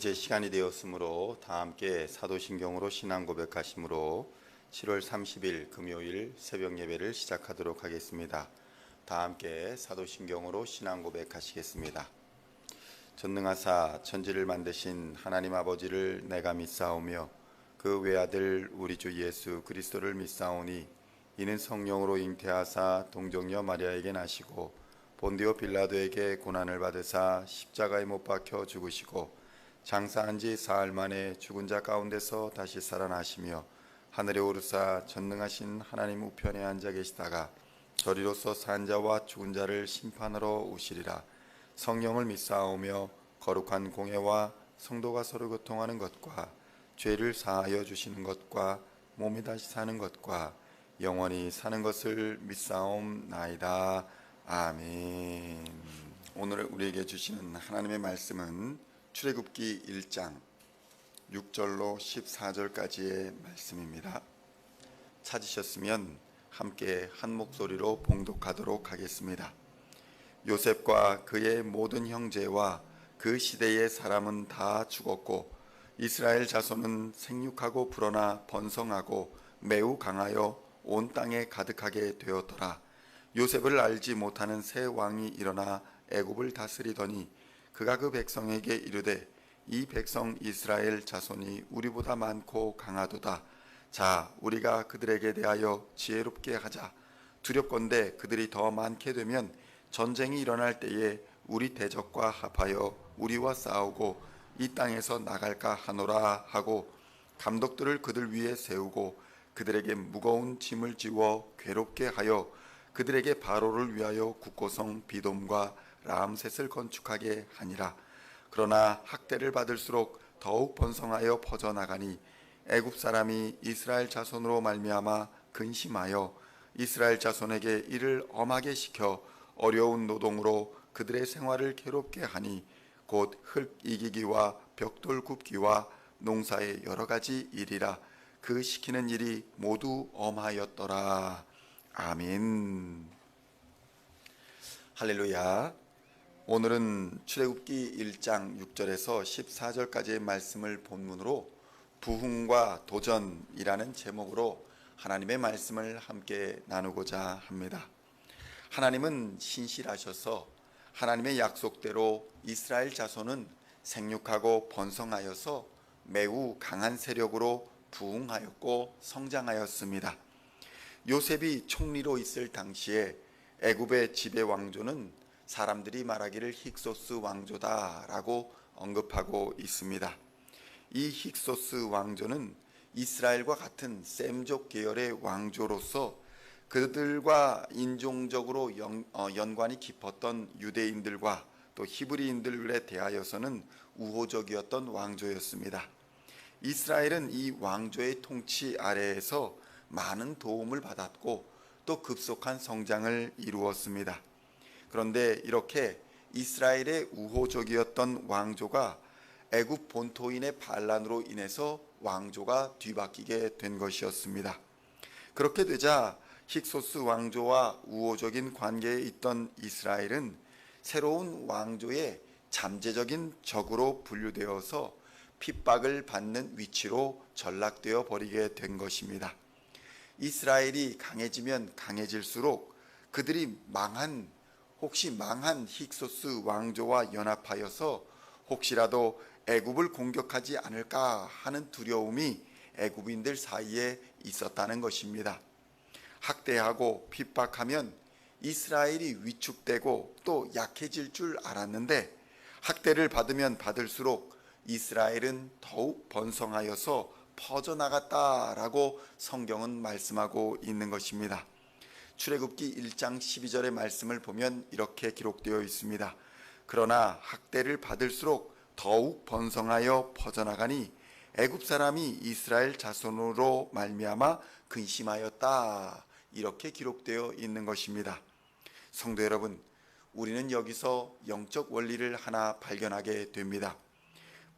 이제 시간이 되었으므로 다 함께 사도신경으로 신앙 고백하심으로 7월 30일 금요일 새벽 예배를 시작하도록 하겠습니다. 다 함께 사도신경으로 신앙 고백하시겠습니다. 전능하사 천지를 만드신 하나님 아버지를 내가 믿사오며 그 외아들 우리 주 예수 그리스도를 믿사오니 이는 성령으로 잉태하사 동정녀 마리아에게 나시고 본디오 빌라도에게 고난을 받으사 십자가에 못 박혀 죽으시고 장사한 지 사흘 만에 죽은 자 가운데서 다시 살아나시며 하늘에 오르사 전능하신 하나님 우편에 앉아 계시다가 저리로서 산 자와 죽은 자를 심판하러 오시리라. 성령을 믿사오며 거룩한 공회와 성도가 서로 교통하는 것과 죄를 사하여 주시는 것과 몸이 다시 사는 것과 영원히 사는 것을 믿사옵나이다. 아멘. 오늘 우리에게 주시는 하나님의 말씀은 출애굽기 1장 6절로 14절까지의 말씀입니다. 찾으셨으면 함께 한 목소리로 봉독하도록 하겠습니다. 요셉과 그의 모든 형제와 그 시대의 사람은 다 죽었고 이스라엘 자손은 생육하고 불어나 번성하고 매우 강하여 온 땅에 가득하게 되었더라. 요셉을 알지 못하는 새 왕이 일어나 애굽을 다스리더니 그가 그 백성에게 이르되 이 백성 이스라엘 자손이 우리보다 많고 강하도다. 자, 우리가 그들에게 대하여 지혜롭게 하자. 두렵건대 그들이 더 많게 되면 전쟁이 일어날 때에 우리 대적과 합하여 우리와 싸우고 이 땅에서 나갈까 하노라 하고 감독들을 그들 위에 세우고 그들에게 무거운 짐을 지워 괴롭게 하여 그들에게 바로를 위하여 국고성 비돔과 라암셋을 건축하게 하니라. 그러나 학대를 받을수록 더욱 번성하여 퍼져나가니 애굽 사람이 이스라엘 자손으로 말미암아 근심하여 이스라엘 자손에게 이를 엄하게 시켜 어려운 노동으로 그들의 생활을 괴롭게 하니 곧 흙 이기기와 벽돌 굽기와 농사의 여러 가지 일이라. 그 시키는 일이 모두 엄하였더라. 아멘. 할렐루야. 오늘은 출애굽기 1장 6절에서 14절까지의 말씀을 본문으로 부흥과 도전이라는 제목으로 하나님의 말씀을 함께 나누고자 합니다. 하나님은 신실하셔서 하나님의 약속대로 이스라엘 자손은 생육하고 번성하여서 매우 강한 세력으로 부흥하였고 성장하였습니다. 요셉이 총리로 있을 당시에 애굽의 지배 왕조는 사람들이 말하기를 힉소스 왕조다라고 언급하고 있습니다. 이 힉소스 왕조는 이스라엘과 같은 셈족 계열의 왕조로서 그들과 인종적으로 연관이 깊었던 유대인들과 또 히브리인들에 대하여서는 우호적이었던 왕조였습니다. 이스라엘은 이 왕조의 통치 아래에서 많은 도움을 받았고 또 급속한 성장을 이루었습니다. 그런데 이렇게 이스라엘의 우호적이었던 왕조가 애굽 본토인의 반란으로 인해서 왕조가 뒤바뀌게 된 것이었습니다. 그렇게 되자 힉소스 왕조와 우호적인 관계에 있던 이스라엘은 새로운 왕조의 잠재적인 적으로 분류되어서 핍박을 받는 위치로 전락되어 버리게 된 것입니다. 이스라엘이 강해지면 강해질수록 그들이 혹시 망한 힉소스 왕조와 연합하여서 혹시라도 애굽을 공격하지 않을까 하는 두려움이 애굽인들 사이에 있었다는 것입니다. 학대하고 핍박하면 이스라엘이 위축되고 또 약해질 줄 알았는데 학대를 받으면 받을수록 이스라엘은 더욱 번성하여서 퍼져나갔다라고 성경은 말씀하고 있는 것입니다. 출애굽기 1장 12절의 말씀을 보면 이렇게 기록되어 있습니다. 그러나 학대를 받을수록 더욱 번성하여 퍼져나가니 애굽 사람이 이스라엘 자손으로 말미암아 근심하였다. 이렇게 기록되어 있는 것입니다. 성도 여러분, 우리는 여기서 영적 원리를 하나 발견하게 됩니다.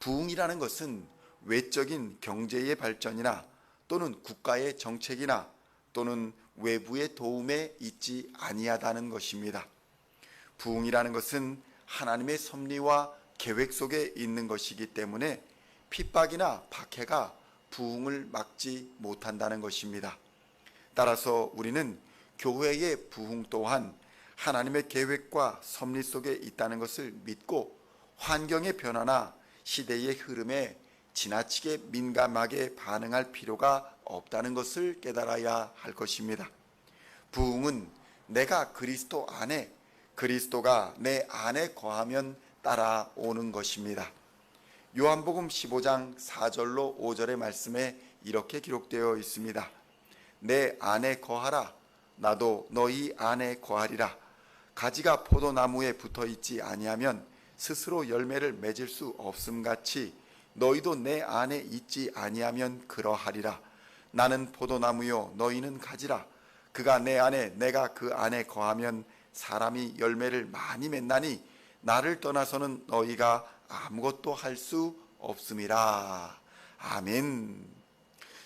부흥이라는 것은 외적인 경제의 발전이나 또는 국가의 정책이나 또는 외부의 도움에 있지 아니하다는 것입니다. 부흥이라는 것은 하나님의 섭리와 계획 속에 있는 것이기 때문에 핍박이나 박해가 부흥을 막지 못한다는 것입니다. 따라서 우리는 교회의 부흥 또한 하나님의 계획과 섭리 속에 있다는 것을 믿고 환경의 변화나 시대의 흐름에 지나치게 민감하게 반응할 필요가 없다는 것을 깨달아야 할 것입니다. 부흥은 내가 그리스도 안에, 그리스도가 내 안에 거하면 따라오는 것입니다. 요한복음 15장 4절로 5절의 말씀에 이렇게 기록되어 있습니다. 내 안에 거하라. 나도 너희 안에 거하리라. 가지가 포도나무에 붙어 있지 아니하면 스스로 열매를 맺을 수 없음같이 너희도 내 안에 있지 아니하면 그러하리라. 나는 포도나무요 너희는 가지라. 그가 내 안에 내가 그 안에 거하면 사람이 열매를 많이 맺나니 나를 떠나서는 너희가 아무것도 할 수 없음이라. 아멘.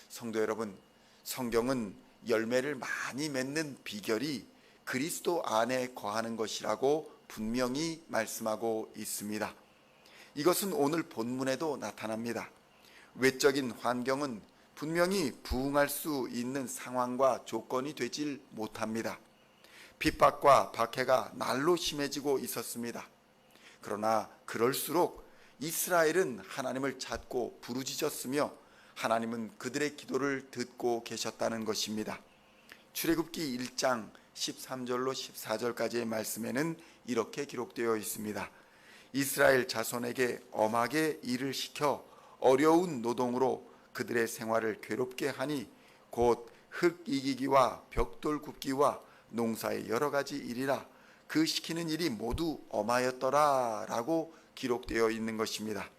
성도 여러분, 성경은 열매를 많이 맺는 비결이 그리스도 안에 거하는 것이라고 분명히 말씀하고 있습니다. 이것은 오늘 본문에도 나타납니다. 외적인 환경은 분명히 부흥할 수 있는 상황과 조건이 되질 못합니다. 핍박과 박해가 날로 심해지고 있었습니다. 그러나 그럴수록 이스라엘은 하나님을 찾고 부르짖었으며 하나님은 그들의 기도를 듣고 계셨다는 것입니다. 출애굽기 1장 13절로 14절까지의 말씀에는 이렇게 기록되어 있습니다. 이스라엘 자손에게 엄하게 일을 시켜 어려운 노동으로 그들의 생활을 괴롭게 하니 곧 흙 이기기와 벽돌 굽기와 농사의 여러 가지 일이라 그 시키는 일이 모두 엄하였더라 라고 기록되어 있는 것입니다.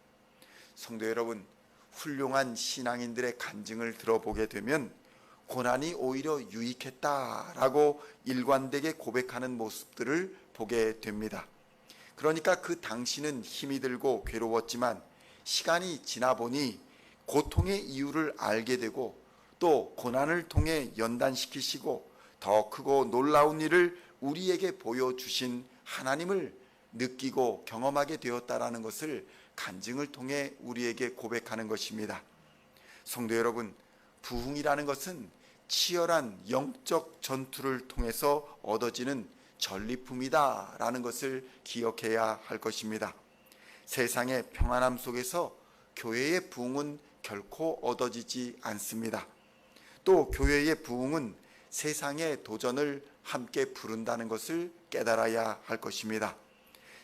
성도 여러분, 훌륭한 신앙인들의 간증을 들어보게 되면 고난이 오히려 유익했다라고 일관되게 고백하는 모습들을 보게 됩니다. 그러니까 그 당시는 힘이 들고 괴로웠지만 시간이 지나 보니 고통의 이유를 알게 되고 또 고난을 통해 연단시키시고 더 크고 놀라운 일을 우리에게 보여주신 하나님을 느끼고 경험하게 되었다라는 것을 간증을 통해 우리에게 고백하는 것입니다. 성도 여러분, 부흥이라는 것은 치열한 영적 전투를 통해서 얻어지는 전리품이다라는 것을 기억해야 할 것입니다. 세상의 평안함 속에서 교회의 부흥은 결코 얻어지지 않습니다. 또 교회의 부흥은 세상의 도전을 함께 부른다는 것을 깨달아야 할 것입니다.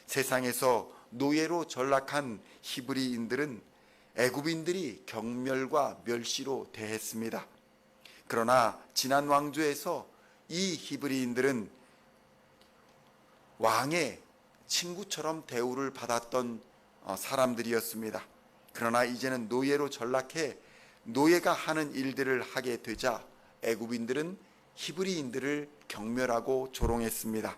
세상에서 노예로 전락한 히브리인들은 애굽인들이 경멸과 멸시로 대했습니다. 그러나 지난 왕조에서 이 히브리인들은 왕의 친구처럼 대우를 받았던 사람들이었습니다. 그러나 이제는 노예로 전락해 노예가 하는 일들을 하게 되자 애굽인들은 히브리인들을 경멸하고 조롱했습니다.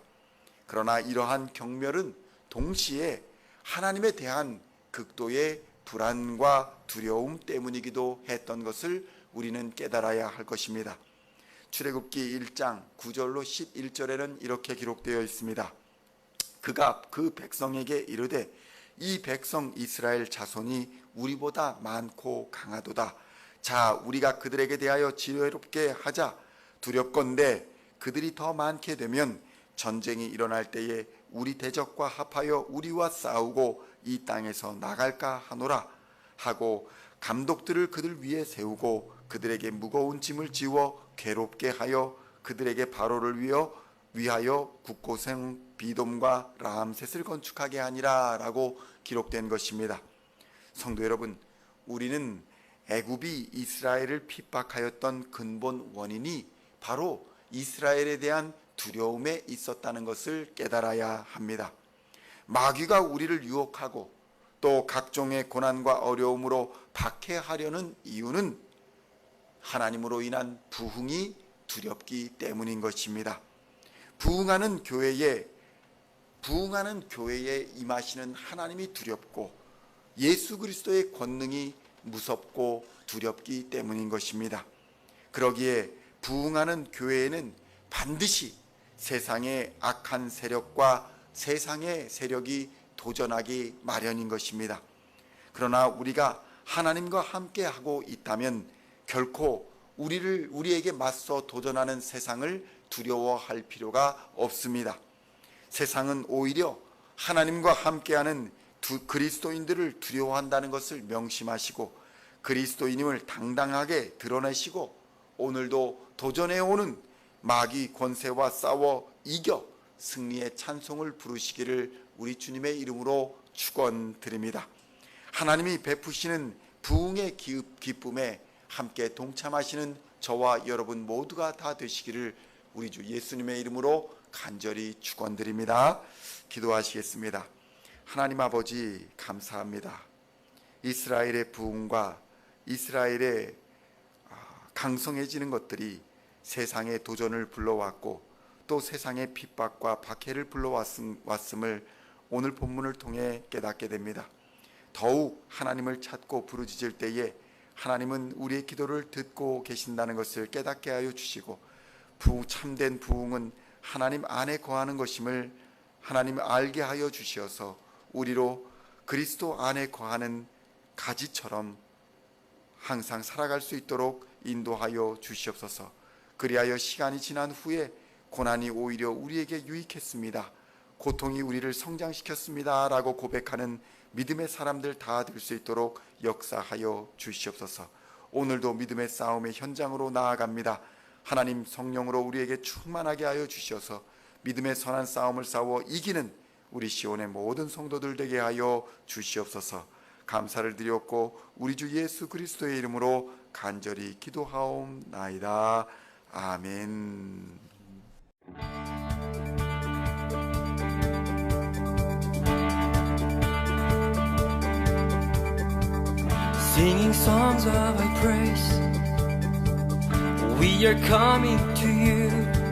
그러나 이러한 경멸은 동시에 하나님에 대한 극도의 불안과 두려움 때문이기도 했던 것을 우리는 깨달아야 할 것입니다. 출애굽기 1장 9절로 11절에는 이렇게 기록되어 있습니다. 그가 그 백성에게 이르되 이 백성 이스라엘 자손이 우리보다 많고 강하도다. 자, 우리가 그들에게 대하여 지혜롭게 하자. 두렵건대 그들이 더 많게 되면 전쟁이 일어날 때에 우리 대적과 합하여 우리와 싸우고 이 땅에서 나갈까 하노라 하고 감독들을 그들 위에 세우고 그들에게 무거운 짐을 지워 괴롭게 하여 그들에게 바로를 위하여 국고성 비돔과 라암셋을 건축하게 하니라 라고 기록된 것입니다. 성도 여러분, 우리는 애굽이 이스라엘을 핍박하였던 근본 원인이 바로 이스라엘에 대한 두려움에 있었다는 것을 깨달아야 합니다. 마귀가 우리를 유혹하고 또 각종의 고난과 어려움으로 박해하려는 이유는 하나님으로 인한 부흥이 두렵기 때문인 것입니다. 부흥하는 교회에 임하시는 하나님이 두렵고 예수 그리스도의 권능이 무섭고 두렵기 때문인 것입니다. 그러기에 부흥하는 교회에는 반드시 세상의 악한 세력과 세상의 세력이 도전하기 마련인 것입니다. 그러나 우리가 하나님과 함께하고 있다면 결코 우리에게 맞서 도전하는 세상을 두려워할 필요가 없습니다. 세상은 오히려 하나님과 함께하는 그리스도인들을 두려워한다는 것을 명심하시고 그리스도인임을 당당하게 드러내시고 오늘도 도전해오는 마귀 권세와 싸워 이겨 승리의 찬송을 부르시기를 우리 주님의 이름으로 축원드립니다. 하나님이 베푸시는 부흥의 기쁨에 함께 동참하시는 저와 여러분 모두가 다 되시기를 우리 주 예수님의 이름으로 간절히 축원드립니다. 기도하시겠습니다. 하나님 아버지 감사합니다. 이스라엘의 부흥과 이스라엘의 강성해지는 것들이 세상의 도전을 불러왔고 또 세상의 핍박과 박해를 불러왔음을 오늘 본문을 통해 깨닫게 됩니다. 더욱 하나님을 찾고 부르짖을 때에 하나님은 우리의 기도를 듣고 계신다는 것을 깨닫게 하여 주시고 참된 부흥은 하나님 안에 거하는 것임을 하나님 알게 하여 주시어서 우리로 그리스도 안에 거하는 가지처럼 항상 살아갈 수 있도록 인도하여 주시옵소서. 그리하여 시간이 지난 후에 고난이 오히려 우리에게 유익했습니다, 고통이 우리를 성장시켰습니다 라고 고백하는 믿음의 사람들 다 될 수 있도록 역사하여 주시옵소서. 오늘도 믿음의 싸움의 현장으로 나아갑니다. 하나님 성령으로 우리에게 충만하게 하여 주셔서 믿음의 선한 싸움을 싸워 이기는 우리 시온의 모든 성도들 되게 하여 주시옵소서. 감사를 드렸고 우리 주 예수 그리스도의 이름으로 간절히 기도하옵나이다. 아멘. Singing songs of thy praise, we are coming to you.